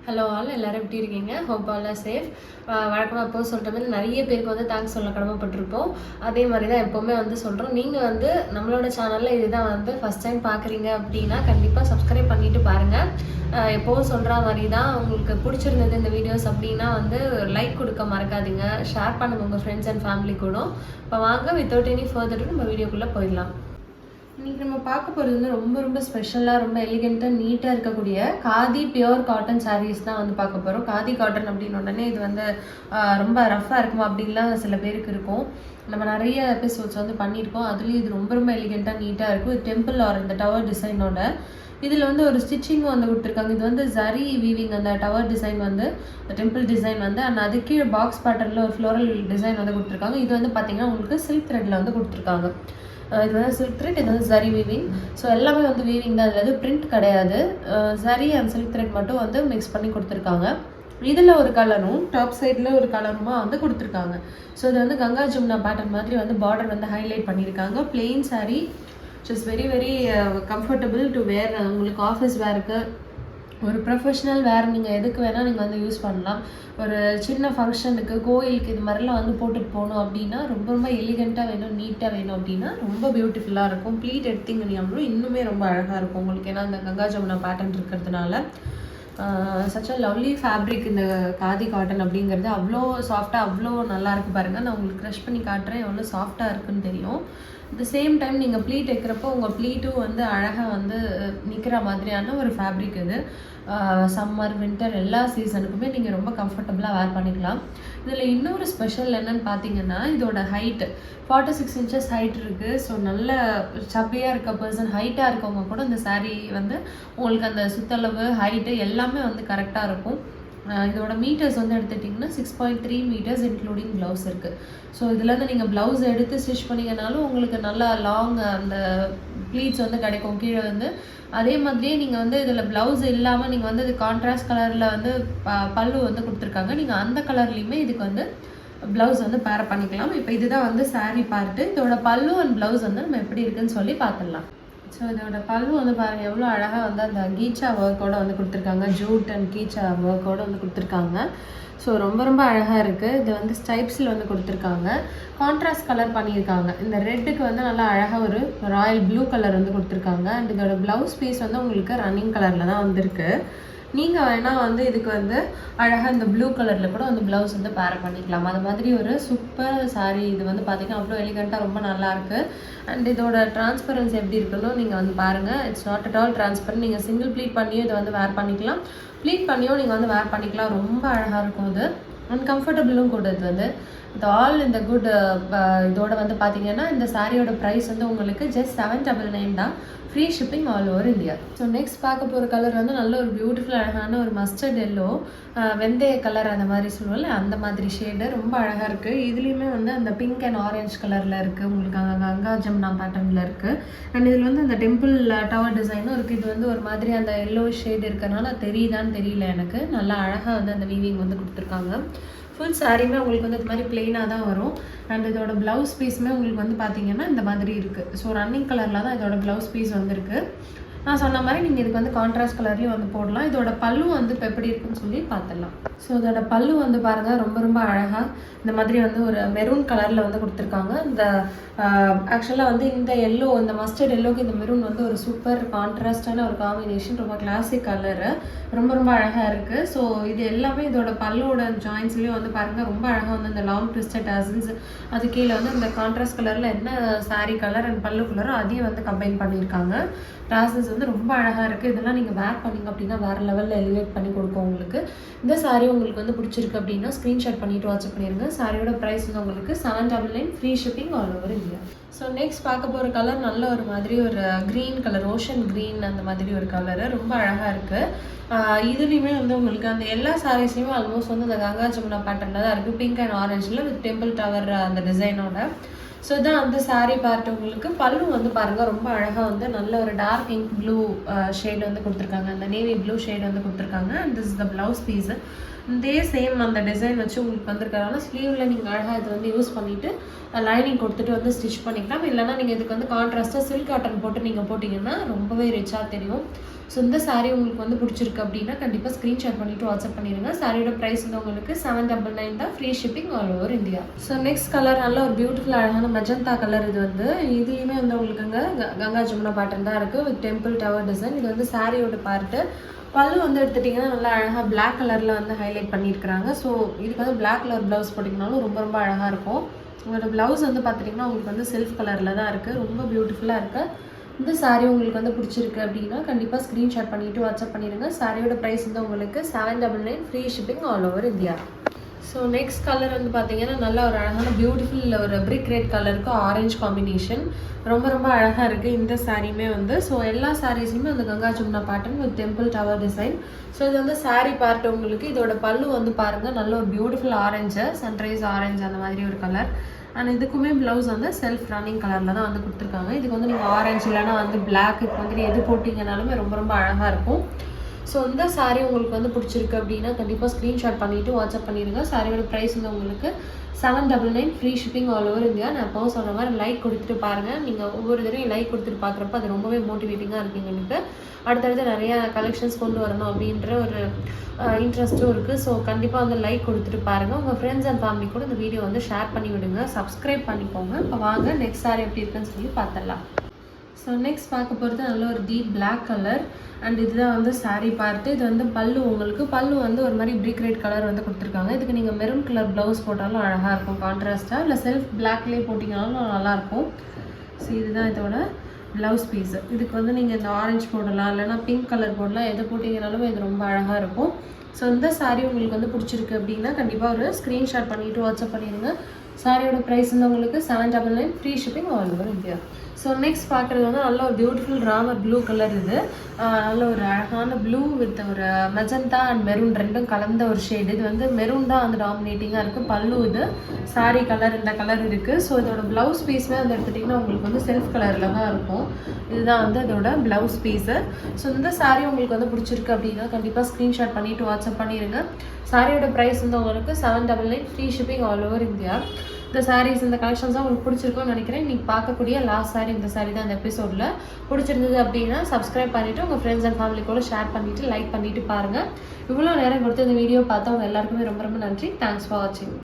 Hello all, எல்லோரும் எப்படி இருக்கீங்க? Hope all R safe. வழக்கமாக எப்போது சொல்கிற மாதிரி நிறைய பேருக்கு வந்து தேங்க்ஸ் சொல்ல கடமைப்பட்டிருப்போம். அதே மாதிரி தான் எப்போவுமே வந்து சொல்கிறோம். நீங்கள் வந்து நம்மளோட சேனலில் இதுதான் வந்து ஃபஸ்ட் டைம் பார்க்குறீங்க அப்படின்னா கண்டிப்பாக சப்ஸ்கிரைப் பண்ணிவிட்டு பாருங்கள். எப்போவும் சொல்கிற மாதிரி தான் உங்களுக்கு பிடிச்சிருந்தது இந்த வீடியோஸ் அப்படின்னா வந்து லைக் கொடுக்க மறக்காதீங்க. ஷேர் பண்ணுங்கள் உங்கள் ஃப்ரெண்ட்ஸ் அண்ட் ஃபேமிலி கூட. இப்போ வாங்க, வித்தவுட் எனி ஃபர்தர் நம்ம வீடியோக்குள்ளே போயிடலாம். இன்றைக்கி நம்ம பார்க்க போகிறது வந்து ரொம்ப ஸ்பெஷலாக, ரொம்ப எலிகெண்ட்டாக, நீட்டாக இருக்கக்கூடிய காதி பியோர் காட்டன் சாரீஸ் தான் வந்து பார்க்க போகிறோம். காதி காட்டன் அப்படின்னு உடனே இது வந்து ரொம்ப ரஃப்பாக இருக்குமா அப்படின்லாம் சில பேருக்கு இருக்கும். நம்ம நிறைய எபிசோட்ஸ் வந்து பண்ணியிருக்கோம். அதுலேயும் இது ரொம்ப எலிகெண்ட்டாக நீட்டாக இருக்கும். இது டெம்பிள் ஆர் இந்த டவர் டிசைனோட இதில் வந்து ஒரு ஸ்டிச்சிங்கும் வந்து கொடுத்துருக்காங்க. இது வந்து ஜரி வீவிங், அந்த டவர் டிசைன் வந்து டெம்பிள் டிசைன் வந்து அண்ட் அது கீழே பாக்ஸ் பேட்டர்னில் ஒரு ஃப்ளோரல் டிசைன் வந்து கொடுத்துருக்காங்க. இது வந்து பார்த்திங்கன்னா உங்களுக்கு சில்க் த்ரெட்டில் வந்து கொடுத்துருக்காங்க. இது வந்து சில்க் த்ரெட், இது வந்து ஜரி வீவிங். ஸோ எல்லாமே வந்து வீவிங் தான். இதில் எதுவும் பிரிண்ட் கிடையாது. ஜரி அண்ட் சில்க் த்ரெட் மட்டும் வந்து மிக்ஸ் பண்ணி கொடுத்துருக்காங்க. இதில் ஒரு கலரும் டாப் சைடில் ஒரு கலருமா வந்து கொடுத்துருக்காங்க. ஸோ இது வந்து கங்கா ஜமுனா பேட்டர்ன் மாதிரி வந்து பார்டர் வந்து ஹைலைட் பண்ணியிருக்காங்க. Plain sari, it's very comfortable to wear. உங்களுக்கு ஆஃபீஸ் வேருக்கு, ஒரு ப்ரொஃபஷ்னல் வேறு நீங்கள் எதுக்கு வேணால் நீங்கள் வந்து யூஸ் பண்ணலாம். ஒரு சின்ன ஃபங்க்ஷனுக்கு, கோயிலுக்கு இது மாதிரிலாம் வந்து போட்டுட்டு போகணும் அப்படின்னா ரொம்ப எலிகெண்ட்டாக வேணும், நீட்டாக வேணும் அப்படின்னா ரொம்ப பியூட்டிஃபுல்லாக இருக்கும். ப்ளீட் எடுத்திங்கன்னா இன்னுமே ரொம்ப அழகாக இருக்கும் உங்களுக்கு. ஏன்னா அந்த கங்கா ஜமுனா பேட்டர்ன் இருக்கிறதுனால சச் அ லவ்லி ஃபேப்ரிக். இந்த காதி காட்டன் அப்படிங்கிறது அவ்வளோ சாஃப்டாக, அவ்வளோ நல்லா இருக்குது பாருங்கள். நான் உங்களுக்கு க்ரஷ் பண்ணி காட்டுறேன் எவ்வளோ சாஃப்டாக இருக்குன்னு தெரியும். அட் த சேம் டைம் நீங்கள் ப்ளீட் வைக்கிறப்போ உங்கள் ப்ளீட்டும் வந்து அழகாக வந்து நிற்கிற மாதிரியான ஒரு ஃபேப்ரிக் இது. சம்மர், வின்டர் எல்லா சீசனுக்குமே நீங்கள் ரொம்ப கம்ஃபர்டபுளாக வேர் பண்ணிக்கலாம். இதில் இன்னொரு ஸ்பெஷல் என்னென்னு பார்த்தீங்கன்னா, இதோட ஹைட்டு 46 inches ஹைட் இருக்குது. ஸோ நல்ல சப்பியாக இருக்க பர்சன், ஹைட்டாக இருக்கவங்க கூட இந்த சாரீ வந்து உங்களுக்கு அந்த சுத்தளவு, ஹைட்டு எல்லாமே வந்து கரெக்டாக இருக்கும். இதோட மீட்டர்ஸ் வந்து எடுத்துட்டிங்கன்னா 6.3 meters இன்க்ளூடிங் ப்ளவுஸ் இருக்குது. ஸோ இதுலேருந்து நீங்கள் ப்ளவுஸ் எடுத்து ஸ்டிச் பண்ணிங்கனாலும் உங்களுக்கு நல்லா லாங் அந்த ப்ளீட்ஸ் வந்து கிடைக்கும் கீழே வந்து. அதே மாதிரியே நீங்கள் வந்து இதில் ப்ளவுஸ் இல்லாமல் நீங்கள் வந்து இது கான்ட்ராஸ்ட் கலரில் வந்து பல்லு வந்து கொடுத்துருக்காங்க. நீங்கள் அந்த கலர்லேயுமே இதுக்கு வந்து ப்ளவுஸ் வந்து பேர் பண்ணிக்கலாம். இப்போ இதுதான் வந்து சாரீ பார்ட்டு. இதோட பல்லு அண்ட் ப்ளவுஸ் வந்து நம்ம எப்படி இருக்குன்னு சொல்லி பார்த்துடலாம். ஸோ இதோட பல்லு வந்து பாருங்கள் எவ்வளோ அழகாக வந்து அந்த கீச்சா ஒர்க்கோடு வந்து கொடுத்துருக்காங்க. ஜூட் அண்ட் கீச்சா ஒர்க்கோடு வந்து கொடுத்துருக்காங்க. ஸோ ரொம்ப அழகாக இருக்குது. இது வந்து ஸ்டைப்ஸில் வந்து கொடுத்துருக்காங்க. கான்ட்ராஸ்ட் கலர் பண்ணியிருக்காங்க. இந்த ரெட்டுக்கு வந்து நல்லா அழகாக ஒரு ராயல் ப்ளூ கலர் வந்து கொடுத்துருக்காங்க. அண்ட் இதோட ப்ளவுஸ் பீஸ் வந்து உங்களுக்கு ரன்னிங் கலரில் தான் வந்திருக்கு. நீங்கள் வேணால் வந்து இதுக்கு வந்து அழகாக இந்த ப்ளூ கலரில் கூட வந்து ப்ளவுஸ் வந்து பேர் பண்ணிக்கலாம். அது மாதிரி ஒரு சூப்பர் சாரீ. இது வந்து பார்த்திங்கன்னா அவ்வளோ எலிகெண்ட்டாக ரொம்ப நல்லாயிருக்கு. அண்ட் இதோட டிரான்ஸ்பரன்சி எப்படி இருக்குன்னு நீங்கள் வந்து பாருங்கள். It's not at all transparent. நீங்கள் சிங்கிள் ப்ளீட் பண்ணியும் இதை வந்து வேர் பண்ணிக்கலாம், ப்ளீட் பண்ணியும் நீங்கள் வந்து வேர் பண்ணிக்கலாம். ரொம்ப அழகாக இருக்கும் இது. அண்ட் கம்ஃபர்டபுளும் கூட. இது வந்து இது ஆல் இந்த குட். இதோட வந்து பார்த்தீங்கன்னா இந்த சாரியோட ப்ரைஸ் வந்து உங்களுக்கு ஜஸ்ட் 799 தான். Free shipping all over India. So next பார்க்க போகிற கலர் வந்து நல்ல ஒரு பியூட்டிஃபுல் அழகான ஒரு மஸ்டர்ட் எல்லோ, வெந்தய கலர் அந்த மாதிரி சொல்லுவோம்ல, அந்த மாதிரி ஷேடு ரொம்ப அழகாக இருக்குது. இதுலேயுமே வந்து அந்த பிங்க் அண்ட் ஆரஞ்ச் கலரில் இருக்குது. உங்களுக்கு அங்கே கங்கா ஜமுனா பேட்டர்னில் இருக்குது. அண்ட் இதில் வந்து அந்த டெம்பிள் டவர் டிசைனும் இருக்குது. இது வந்து ஒரு மாதிரி அந்த எல்லோ ஷேடு இருக்கிறனால தெரியுதான்னு தெரியல எனக்கு. நல்லா அழகாக வந்து அந்த வீவிங் வந்து கொடுத்துருக்காங்க. ஃபுல் சாரியுமே உங்களுக்கு வந்து இது மாதிரி பிளெயினாக தான் வரும். அண்ட் இதோட ப்ளவுஸ் பீஸுமே உங்களுக்கு வந்து பார்த்தீங்கன்னா இந்த மாதிரி இருக்குது. ஸோ ரன்னிங் கலரில் தான் இதோட ப்ளவுஸ் பீஸ் வந்திருக்கு. நான் சொன்ன மாதிரி நீங்கள் இதுக்கு வந்து கான்ட்ராஸ்ட் கலர்லேயும் வந்து போடலாம். இதோட பல்லு வந்து இப்போ எப்படி இருக்குன்னு சொல்லி பார்த்துடலாம். ஸோ இதோட பல்லு வந்து பாருங்கள் ரொம்ப அழகாக இந்த மாதிரி வந்து ஒரு மெரூன் கலரில் வந்து கொடுத்துருக்காங்க. இந்த ஆக்சுவலாக வந்து இந்த எல்லோ, இந்த மஸ்டர்ட் எல்லோக்கு இந்த மெரூன் வந்து ஒரு சூப்பர் கான்ட்ராஸ்டான ஒரு காம்பினேஷன். ரொம்ப கிளாசிக் கலரு, ரொம்ப அழகாக இருக்குது. ஸோ இது எல்லாமே இதோட பல்லோட ஜாயின்ஸ்லேயும் வந்து பாருங்கள் ரொம்ப அழகாக வந்து இந்த லாங் ட்விஸ்டட் டசல்ஸ், அது கீழே வந்து இந்த கான்ட்ராஸ்ட் கலரில் என்ன சாரீ கலர் அண்ட் பல்லு கலரோ அதையும் வந்து கம்பைன் பண்ணியிருக்காங்க. டாசல்ஸ் வந்து ரொம்ப அழகாக இருக்குது. இதெல்லாம் நீங்கள் வேர் பண்ணிங்க அப்படின்னா வேறு லெவலில் எலிவேட் பண்ணி கொடுக்கும் உங்களுக்கு. இந்த சாரீ உங்களுக்கு வந்து பிடிச்சிருக்கு அப்படின்னா ஸ்க்ரீன்ஷாட் பண்ணிவிட்டு வாட்ஸ்அப் பண்ணிடுங்க. சாரியோட ப்ரைஸ் வந்து உங்களுக்கு 799, free shipping all over India. So next பார்க்க போகிற கலர் நல்ல ஒரு மாதிரி ஒரு க்ரீன் கலர், ஓஷன் க்ரீன் அந்த மாதிரி ஒரு கலரு ரொம்ப அழகாக இருக்குது. இதுலேயுமே வந்து உங்களுக்கு அந்த எல்லா சாரீஸையுமே ஆல்மோஸ்ட் வந்து அந்த கங்கா ஜமுனா பேட்டர்னில் தான் இருக்குது. பிங்க் அண்ட் ஆரஞ்சில் வித் டெம்பிள் டவர் அந்த டிசைனோட. ஸோ இதான் அந்த சாரீ பார்ட். உங்களுக்கு பல்லு வந்து பாருங்கள் ரொம்ப அழகாக வந்து நல்ல ஒரு டார்க் இங்க் ப்ளூ ஷேடு வந்து கொடுத்துருக்காங்க. அந்த நேவி ப்ளூ ஷேடு வந்து கொடுத்துருக்காங்க. And this is the blouse piece. இதே சேம் அந்த டிசைன் வச்சு உங்களுக்கு வந்திருக்கிறதால ஸ்லீவில் நீங்கள் அழகாக இது வந்து யூஸ் பண்ணிவிட்டு லைனிங் கொடுத்துட்டு வந்து ஸ்டிச் பண்ணிக்கலாம். இல்லைனா நீங்கள் இதுக்கு வந்து கான்ட்ராஸ்ட்டாக சில்க் காட்டன் போட்டு நீங்கள் போட்டிங்கன்னா ரொம்பவே ரிச்சாக தெரியும். ஸோ இந்த சாரீ உங்களுக்கு வந்து பிடிச்சிருக்கு அப்படின்னா கண்டிப்பாக ஸ்க்ரீன்ஷாட் பண்ணிவிட்டு வாட்ஸ்அப் பண்ணிடுங்க. சாரியோட ப்ரைஸ் வந்து உங்களுக்கு 799 தான், free shipping all over India. So next colour நல்ல ஒரு பியூட்டிஃபுல் அழகான மெஜந்தா கலர். இது வந்து இதுலேயுமே வந்து உங்களுக்கு அங்கே கங்கா ஜமுனா பேட்டர்ன் தான் இருக்குது வித் டெம்பிள் டவர் டிசைன். இது வந்து சாரியோட பார்ட்டு. பல்லு வந்து எடுத்துட்டிங்கன்னா நல்லா அழகாக பிளாக் கலரில் வந்து ஹைலைட் பண்ணியிருக்கிறாங்க. ஸோ இதுக்கு வந்து பிளாக் கலர் ப்ளவுஸ் போட்டிங்கனாலும் ரொம்ப ரொம்ப அழகாக இருக்கும். உங்களோட ப்ளவுஸ் வந்து பார்த்துட்டிங்கன்னா உங்களுக்கு வந்து செல்ஃப் கலரில் தான் இருக்குது, ரொம்ப பியூட்டிஃபுல்லாக இருக்குது. இந்த சாரீ உங்களுக்கு வந்து பிடிச்சிருக்கு அப்படின்னா கண்டிப்பாக ஸ்க்ரீன்ஷாட் பண்ணிவிட்டு வாட்ஸ்அப் பண்ணிடுங்க. சாரியோட ப்ரைஸ் வந்து உங்களுக்கு 799, free shipping all over India. So next colour வந்து பார்த்தீங்கன்னா நல்லா ஒரு அழகான பியூட்டிஃபுல் ஒரு பிரிக் ரெட் கலருக்கு ஆரஞ்சு காம்பினேஷன், ரொம்ப ரொம்ப அழகாக இருக்குது இந்த சாரியுமே வந்து. ஸோ எல்லா சாரீஸுமே அந்த Ganga Jamuna pattern with temple tower design. So இது வந்து சாரீ பார்ட் உங்களுக்கு. இதோட பல்லு வந்து பாருங்கள், நல்ல ஒரு பியூட்டிஃபுல் ஆரஞ்சு, சன்ரைஸ் ஆரஞ்சு அந்த மாதிரி ஒரு கலர். அண்ட் இதுக்குமே ப்ளவுஸ் வந்து செல்ஃப் ரன்னிங் கலரில் தான் வந்து கொடுத்துருக்காங்க. இதுக்கு வந்து நீங்கள் ஆரஞ்சு இல்லைனா வந்து பிளாக் வந்து எது போட்டிங்கனாலுமே ரொம்ப ரொம்ப அழகாக இருக்கும். ஸோ இந்த சாரீ உங்களுக்கு வந்து பிடிச்சிருக்கு அப்படின்னா கண்டிப்பாக ஸ்க்ரீன்ஷாட் பண்ணிவிட்டு வாட்ஸ்அப் பண்ணிடுங்க. சாரியோட ப்ரைஸ் வந்து உங்களுக்கு 799, free shipping all over India. நான் எப்போவும் சொல்கிற மாதிரி லைக் கொடுத்துட்டு பாருங்கள். நீங்கள் ஒவ்வொரு தடவையும் லைக் கொடுத்துட்டு பார்க்குறப்ப அது ரொம்பவே மோட்டிவேட்டிங்காக இருக்குங்க. எனக்கு அடுத்தடுத்து நிறைய கலெக்ஷன்ஸ் கொண்டு வரணும் அப்படின்ற ஒரு இன்ட்ரெஸ்ட்டும் இருக்குது. ஸோ கண்டிப்பாக வந்து லைக் கொடுத்துட்டு பாருங்கள். உங்கள் ஃப்ரெண்ட்ஸ் அண்ட் ஃபேமிலி கூட இந்த வீடியோ வந்து ஷேர் பண்ணி விடுங்க, சப்ஸ்கிரைப் பண்ணிக்கோங்க. இப்போ வாங்க நெக்ஸ்ட் சாரீ எப்படி இருக்குன்னு சொல்லி பார்த்துடலாம். ஸோ நெக்ஸ்ட் பார்க்க போகிறது நல்ல ஒரு டீப் பிளாக் கலர். அண்ட் இதுதான் வந்து சாரீ பார்த்து. இது வந்து பல்லு உங்களுக்கு. பல்லு வந்து ஒரு மாதிரி பிரிக் ரெட் கலர் வந்து கொடுத்துருக்காங்க. இதுக்கு நீங்கள் மெரூன் கலர் ப்ளவுஸ் போட்டாலும் அழகாக இருக்கும் கான்ட்ராஸ்ட்டாக, இல்லை செல்ஃப் பிளாக்லேயே போட்டிங்கனாலும் நல்லாயிருக்கும். ஸோ இதுதான் இதோட ப்ளவுஸ் பீஸு. இதுக்கு வந்து நீங்கள் இந்த ஆரஞ்சு போடலாம், இல்லைனா பிங்க் கலர் போடலாம், எது போட்டிங்கனாலும் இது ரொம்ப அழகாக இருக்கும். ஸோ இந்த சாரீ உங்களுக்கு வந்து பிடிச்சிருக்கு அப்படின்னா கண்டிப்பாக ஒரு ஸ்க்ரீன்ஷாட் பண்ணிவிட்டு வாட்ஸ்அப் பண்ணிடுங்க. சாரியோட ப்ரைஸ் வந்து உங்களுக்கு 799, free shipping all over India. So next பார்க்குறது வந்து நல்ல ஒரு பியூட்டிஃபுல் ராமர் ப்ளூ கலர். இது நல்ல ஒரு அழகான ப்ளூ வித் ஒரு மெஜந்தா அண்ட் மெரூன் ரெண்டும் கலந்த ஒரு ஷேடு. இது வந்து மெரூன் தான் வந்து டாமினேட்டிங்காக இருக்குது. பல்லு இது சாரீ கலர் இந்த கலர் இருக்குது. ஸோ இதோட ப்ளவுஸ் பீஸுமே வந்து எடுத்துட்டிங்கன்னா உங்களுக்கு வந்து செல்ஃப் கலரில் தான் இருக்கும். இதுதான் வந்து இதோட ப்ளவுஸ் பீஸு. ஸோ இந்த சாரீ உங்களுக்கு வந்து பிடிச்சிருக்கு அப்படின்னா கண்டிப்பாக ஸ்க்ரீன்ஷாட் பண்ணிவிட்டு வாட்ஸ்அப் பண்ணிடுங்க. சாரியோட ப்ரைஸ் வந்து உங்களுக்கு 799, free shipping all over India. இந்த சாரீஸ் இந்த கலெக்ஷன்ஸ் தான் உங்களுக்கு பிடிச்சிருக்கும்னு நினைக்கிறேன். இன்றைக்கி பார்க்கக்கூடிய லாஸ்ட் சாரீ இந்த சாரீ தான் இந்த எபிசோடில். பிடிச்சிருந்தது அப்படின்னா சப்ஸ்கிரைப் பண்ணிவிட்டு உங்கள் ஃப்ரெண்ட்ஸ் அண்ட் ஃபேமிலி கூட ஷேர் பண்ணிவிட்டு லைக் பண்ணிவிட்டு பாருங்கள். இவ்வளோ நேரம் கொடுத்து இந்த வீடியோ பார்த்தவங்க எல்லாருக்குமே ரொம்ப ரொம்ப நன்றி. தேங்க்ஸ் ஃபார் வாட்சிங்.